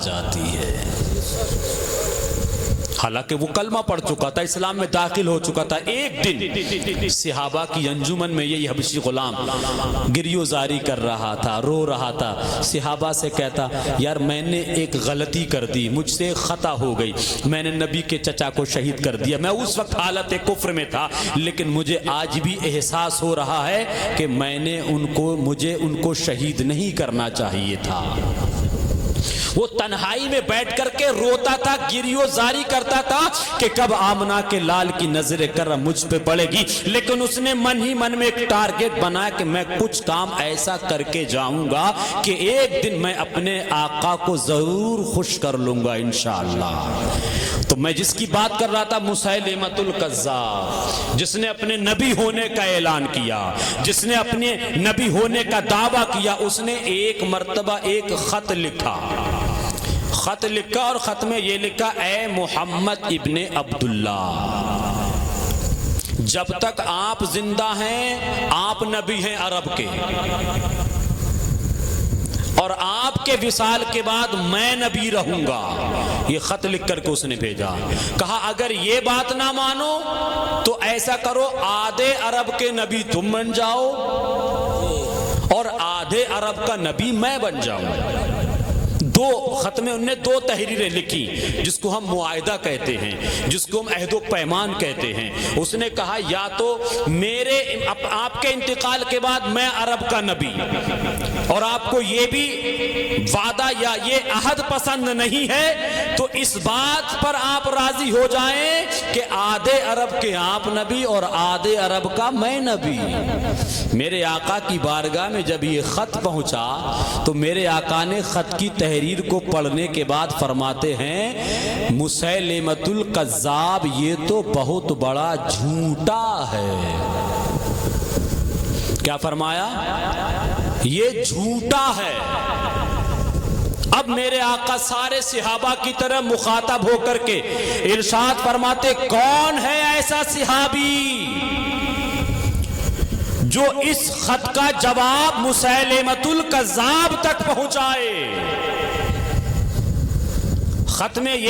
جاتی ہے۔ حالانکہ وہ کلمہ پڑھ چکا تھا، اسلام میں داخل ہو چکا تھا۔ ایک دن صحابہ کی انجمن میں یہی حبشی غلام گریو زاری کر رہا تھا، رو رہا تھا۔ صحابہ سے کہتا یار میں نے ایک غلطی کر دی، مجھ سے خطا ہو گئی، میں نے نبی کے چچا کو شہید کر دیا۔ میں اس وقت حالت کفر میں تھا، لیکن مجھے آج بھی احساس ہو رہا ہے کہ مجھے ان کو شہید نہیں کرنا چاہیے تھا۔ وہ تنہائی میں بیٹھ کر کے روتا تھا، گریو زاری کرتا تھا کہ کب آمنہ کے لال کی نظر کرم مجھ پہ پڑے گی، لیکن اس نے من ہی من میں ایک ٹارگٹ بنایا کہ میں کچھ کام ایسا کر کے جاؤں گا کہ ایک دن میں اپنے آقا کو ضرور خوش کر لوں گا انشاءاللہ۔ تو میں جس کی بات کر رہا تھا مسیلمۃ الکذاب، جس نے اپنے نبی ہونے کا اعلان کیا، جس نے اپنے نبی ہونے کا دعویٰ کیا، اس نے ایک مرتبہ ایک خط لکھا اور خط میں یہ لکھا اے محمد ابن عبداللہ، جب تک آپ زندہ ہیں آپ نبی ہیں عرب کے، اور آپ کے وصال کے بعد میں نبی رہوں گا۔ یہ خط لکھ کر کے اس نے بھیجا، کہا اگر یہ بات نہ مانو تو ایسا کرو آدھے عرب کے نبی تم بن جاؤ اور آدھے عرب کا نبی میں بن جاؤں۔ دو خط میں انہوں نے دو تحریریں لکھی، جس کو ہم معاہدہ کہتے ہیں، جس کو ہم عہد و پیمان کہتے ہیں۔ اس نے کہا یا تو آپ کے انتقال کے بعد میں عرب کا نبی، اور آپ کو یہ بھی وعدہ یا یہ عہد پسند نہیں ہے تو اس بات پر آپ راضی ہو جائیں کہ آدھے عرب کے آپ نبی اور آدھے عرب کا میں نبی۔ میرے آقا کی بارگاہ میں جب یہ خط پہنچا تو میرے آقا نے خط کی تحریر کو پڑھنے کے بعد فرماتے ہیں مسیلمۃ الکذاب یہ تو بہت بڑا جھوٹا ہے۔ کیا فرمایا؟ یہ جھوٹا ہے۔ اب میرے آقا سارے صحابہ کی طرح مخاطب ہو کر کے ارشاد فرماتے کون ہے ایسا صحابی جو اس خط کا جواب مسیلمۃ الکذاب تک پہنچائے؟ خط میں یہ